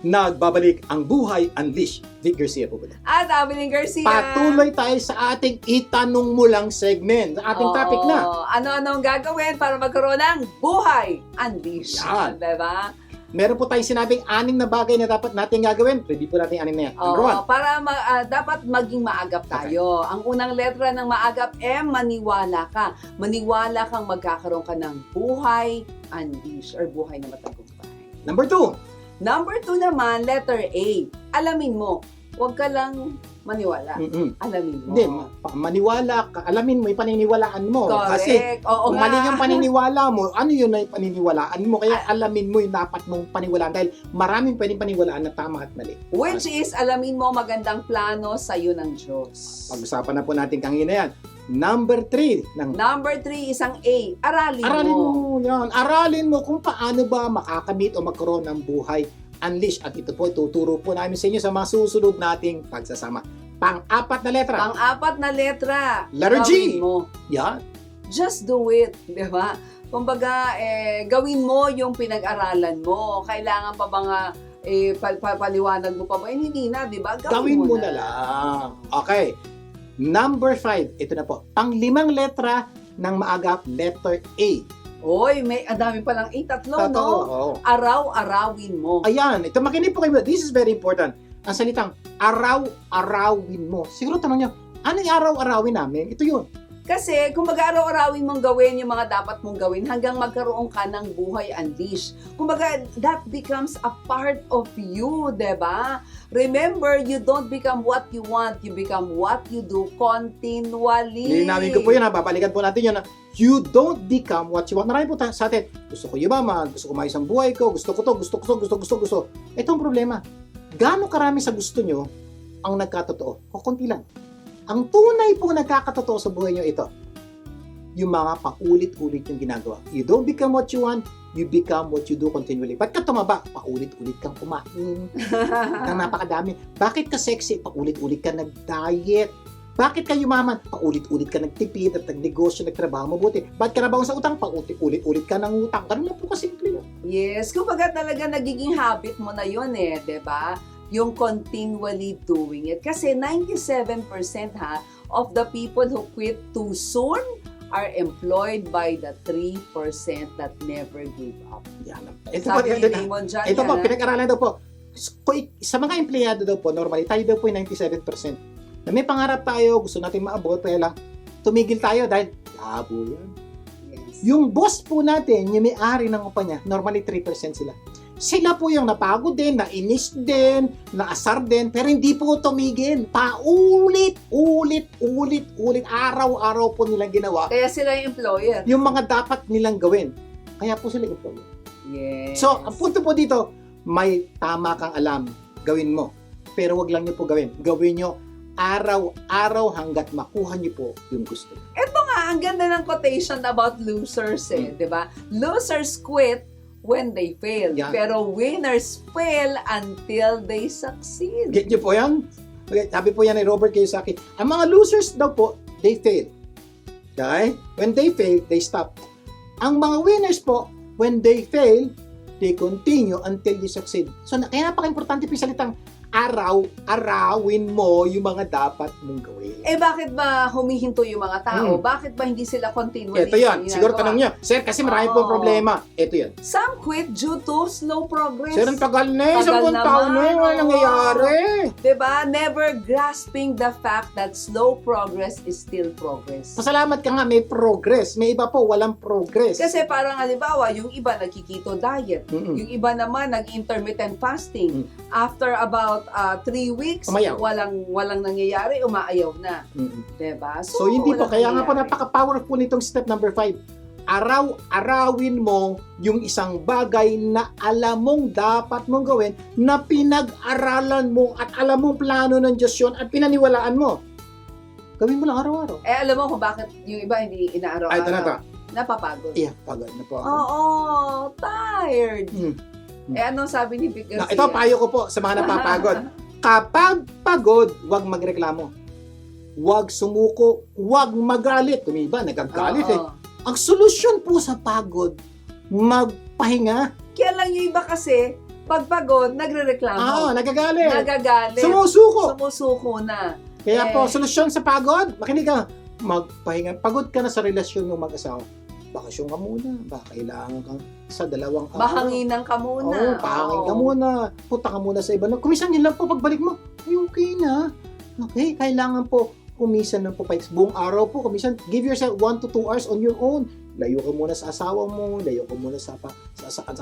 Nagbabalik ang Buhay Unleash. Vic Garcia po ba? At Abilene Garcia. Patuloy tayo sa ating itanong mo lang segment. Sa ating topic na. Ano-ano ang gagawin para magkaroon ng Buhay Unleash. Yan. Diba? Meron po tayong sinabing 6 na bagay na dapat natin gagawin. Ready po natin 6 na yan. Number 1. Para dapat maging maagap tayo. Ang unang letra ng maagap, M, maniwala ka. Maniwala kang magkakaroon ka ng Buhay Unleash or buhay na matagumpay. Number 2. Number 2 naman, letter A. Alamin mo. Huwag ka lang maniwala. Alamin mo. Hindi, maniwala ka. Alamin mo yung paniniwalaan mo. Correct. Kasi Oo kung nga. mali yung paniniwala mo, ano yun na yung paniniwalaan mo? Kaya alamin mo yung dapat mong paniwalaan. Dahil maraming pwedeng paniwalaan na tama at mali. Which is, alamin mo magandang plano sa iyo ng Diyos. Pag-usapan na po natin kanina yan. Number 3. Number 3, isang A. Aralin Aralin mo yan. Aralin mo kung paano ba makakamit o magkaroon ng buhay unleash. At ito po, tuturo po namin sa inyo sa mga susunod nating pagsasama. Pang-apat na letra. Pang-apat na letra. Letter G. Gawin mo. Yan. Just do it. Di ba? Kumbaga, gawin mo yung pinag-aralan mo. Kailangan pa ba nga paliwanag mo pa ba? Hindi na, di ba? Gawin mo na lang. Okay. Number 5. Ito na po. Pang-limang letra ng maagap, letter A. Oy, may dami palang tatlo, no? Oo. Araw-arawin mo. Ayan. Ito, makinig po kayo. This is very important. Ang salitang araw-arawin mo. Siguro tanong nyo, ano yung araw-arawin namin? Ito yun. Kasi kung mag-araw-arawin mong gawin yung mga dapat mong gawin hanggang magkaroon ka ng buhay unleash. Kumbaga, that becomes a part of you, diba? Remember, you don't become what you want, you become what you do continually. Lilinawin ko po yun, ha? Babalikan po natin yun. You don't become what you want. Marami po sa atin. Gusto ko yumaman, gusto ko maayos ang buhay ko, gusto ko to, gusto. Ito ang problema. Gaano karami sa gusto nyo ang nagkatotoo? O konti lang. Ang tunay po nagkakatotoo sa buhay nyo ito, yung mga paulit-ulit yung ginagawa. You don't become what you want, you become what you do continually. Ba't ka tumaba? Paulit-ulit kang kumain. Nang napakadami. Bakit ka sexy? Paulit-ulit ka nag-diet. Bakit ka yumaman? Paulit-ulit ka nagtipid at nagnegosyo, nagtrabaho mabuti. Bakit ka nabaon sa utang? Paulit-ulit ka ng utang. Ganun lang po kasimple yun. Yes, kumbaga talaga nagiging habit mo na yun diba? Yung continually doing it. Kasi 97% of the people who quit too soon are employed by the 3% that never gave up. Yan. Sabi ni Raymond John Ito po, pinag-aralan daw po. Sa mga empleyado daw po, normally, tayo daw po yung 97%. Na may pangarap tayo, gusto natin maabot, kaya lang, tumigil tayo dahil labo yan. Yes. Yung boss po natin, yung may-ari ng kumpanya, normally 3% sila. Sila po yung napagod din, nainis din, naasar din, pero hindi po tumigil. Ulit, araw-araw po nilang ginawa. Kaya sila yung employer. Yung mga dapat nilang gawin. Kaya po sila employer. Yes. So, ang punto po dito, may tama kang alam, gawin mo. Pero wag lang nyo po gawin. Gawin nyo araw-araw hanggat makuha nyo po yung gusto. Ito nga, ang ganda ng quotation about losers di ba? Losers quit when they fail. Yan. Pero winners fail until they succeed. Get nyo po yan? Okay, sabi po yan ni Robert Kiyosaki. Ang mga losers daw po, they fail. Okay? When they fail, they stop. Ang mga winners po, when they fail, they continue until they succeed. So, kaya napaka-importante po yung salitang arawin mo yung mga dapat mong gawin. Bakit ba humihinto yung mga tao? Bakit ba hindi sila continually Ito yan. Siguro tanong niya, Sir, kasi marami pong problema. Ito yan. Some quit due to slow progress. Sir, ang tagal na eh. 10 taon na eh. Wala nangyayari. Diba? Never grasping the fact that slow progress is still progress. Pasalamat ka nga, may progress. May iba po, walang progress. Kasi parang halimbawa, yung iba nagkikito diet. Yung iba naman nag-intermittent fasting. After about 3 weeks, Umayaw. walang nangyayari, umaayaw na. Diba? So hindi po, walang kaya nga po nangyayari. napaka-powerful nitong step number 5. Arawin mo yung isang bagay na alam mong dapat mong gawin, na pinag-aralan mo at alam mong plano ng Diyos yun at pinaniwalaan mo. Gawin mo lang araw-araw. Alam mo kung bakit yung iba hindi inaaraw-araw? Ay, ito na to. Napapagod. Yeah, pagod na po ako. Oo, tired. Anong sabi ni Vic Garcia? Ito, payo ko po sa mga napapagod. Kapag pagod, huwag magreklamo. Huwag sumuko, huwag magalit. Tumiba, nagagalit Ang solusyon po sa pagod, magpahinga. Kaya lang yung iba kasi, Pag pagod, nagrereklamo. Nagagalit. Nagagalit. Sumusuko. Sumusuko na. Kaya po, solusyon sa pagod, makinig ka. Magpahinga. Pagod ka na sa relasyon ng mag-asawa. Bakasyon ka muna. Baka kailangan kang sa 2 araw. Bahanginan ka muna. Oo, pahangin ka muna. Punta ka muna sa iba. Kumisan yun lang po, pagbalik mo, ay okay na. Okay, kailangan po kumisan ng po buong araw po. Kumisan, give yourself 1 to 2 hours on your own. Layo ka muna sa asawa mo, layo ka muna sa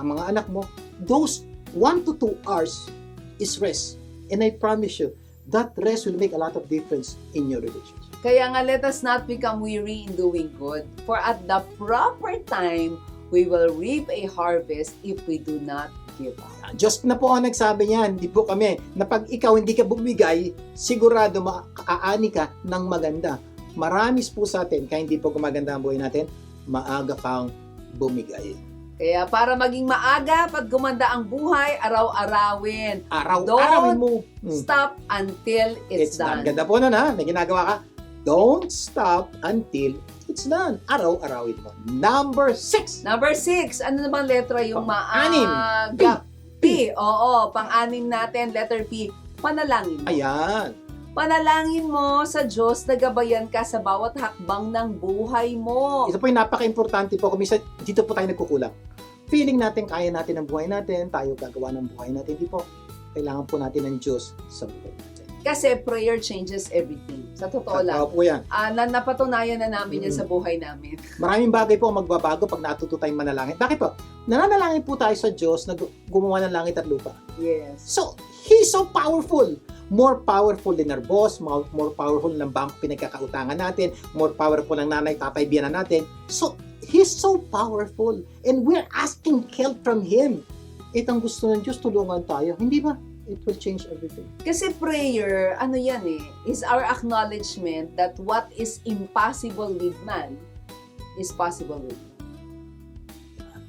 mga anak mo. Those 1 to 2 hours is rest. And I promise you, that rest will make a lot of difference in your relationship. Kaya nga, let us not become weary in doing good. For at the proper time, we will reap a harvest if we do not give up. Diyos na po ang nagsabi niyan, hindi po kami, na pag ikaw hindi ka bumigay, sigurado maaani ka ng maganda. Maramis po sa atin, kaya hindi po gumaganda ang buhay natin, maaga kang bumigay. Kaya para maging maaga, pag gumanda ang buhay, araw-arawin. Araw-arawin mo. Stop until it's done. Ganda po nun ha, may ginagawa ka. Don't stop until it's done. Araw-arawin mo. Number 6. Number 6, ano naman letra yung Pang-anim. maaga? P. Oo, pang-anim natin, letter P. Panalangin mo. Ayan. Panalangin mo sa Diyos na gabayan ka sa bawat hakbang ng buhay mo. Isa po yung napaka-importante po. Kumisa, dito po tayo nagkukulang. Feeling natin, kaya natin ang buhay natin, tayo gagawa ng buhay natin. Hindi po. Kailangan po natin ng Diyos sa buhay natin. Kasi prayer changes everything. Sa totoo lang. Po yan. Napatunayan na namin yan sa buhay namin. Maraming bagay po ang magbabago pag natuto tayong manalangin. Bakit po? Nananalangin po tayo sa Diyos na gumawa ng langit at lupa. Yes. So, He's so powerful. More powerful than our boss, more powerful ng bangko pinagkakautangan natin, more powerful ng nanay, tatay, biyanan natin. So, He's so powerful. And we're asking help from Him. Itong gusto ng Diyos, tulungan tayo. Hindi ba? It will change everything. Kasi prayer, ano yan is our acknowledgement that what is impossible with man is possible with God.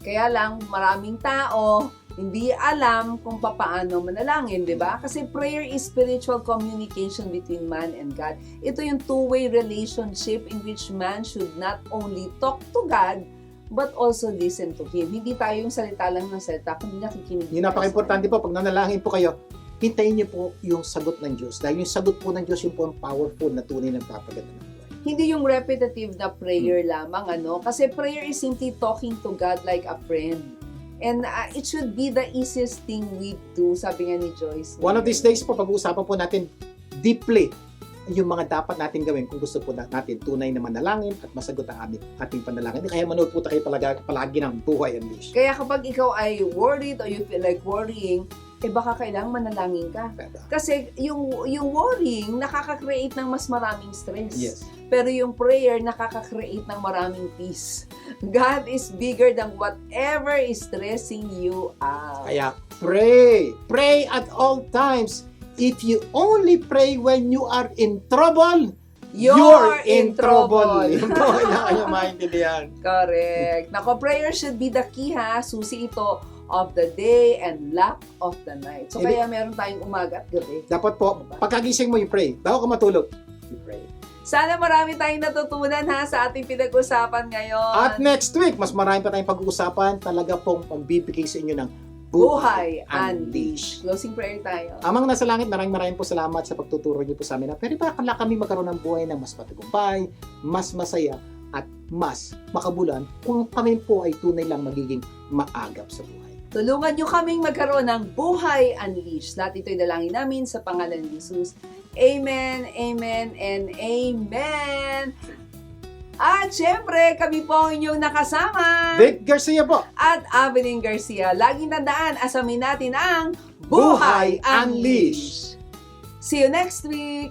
Kaya lang, maraming tao hindi alam kung paano manalangin, di ba? Kasi prayer is spiritual communication between man and God. Ito yung two-way relationship in which man should not only talk to God, but also listen to Him. Hindi tayo yung salita lang ng salita, kundi nakikinig. Yung napaka-importante po, pag nanalangin po kayo, hintayin niyo po yung sagot ng Diyos. Dahil yung sagot po ng Diyos, yung po ang powerful na tunay ng papaganda ng buhay. Hindi yung repetitive na prayer lamang, Kasi prayer is simply talking to God like a friend. And it should be the easiest thing we do, sabi nga ni Joyce. One of these days po, pag-uusapan po natin deeply yung mga dapat natin gawin kung gusto po natin tunay na manalangin at masagot ang ating panalangin. Kaya manood po tayo palagi ng Buhay Unleashed. Kaya kapag ikaw ay worried or you feel like worrying, baka kailangang manalangin ka. Kasi yung worrying, nakaka-create ng mas maraming stress. Yes. Pero yung prayer, nakaka-create ng maraming peace. God is bigger than whatever is stressing you out. Kaya pray. Pray at all times. If you only pray when you are in trouble, you're in trouble. Yun po, kailangan nyo maintindihan. Correct. Nako, prayer should be the key susi ito of the day and lock of the night. So kaya meron tayong umaga at gabi. Dapat po, pagkagising mo, you pray. Bago ka matulog, you pray. Sana marami tayong natutunan sa ating pinag-usapan ngayon. At next week, mas marami pa tayong pag-uusapan. Talaga pong pagbibigay sa inyo ng Buhay Unleashed. Closing prayer tayo. Amang nasa langit, maraming po salamat sa pagtuturo niyo po sa amin. Pero baka kami magkaroon ng buhay na mas matagumpay, mas masaya, at mas makabulan kung kami po ay tunay lang magiging maagap sa buhay. Tulungan niyo kaming magkaroon ng Buhay Unleashed. Lahat ito'y dalangin namin sa pangalan ni Jesus. Amen, amen, and amen. At syempre, kami po ang inyong nakasama. Vic Garcia po. At Evelyn Garcia. Laging tandaan, asamin natin ang Buhay Unleashed. See you next week.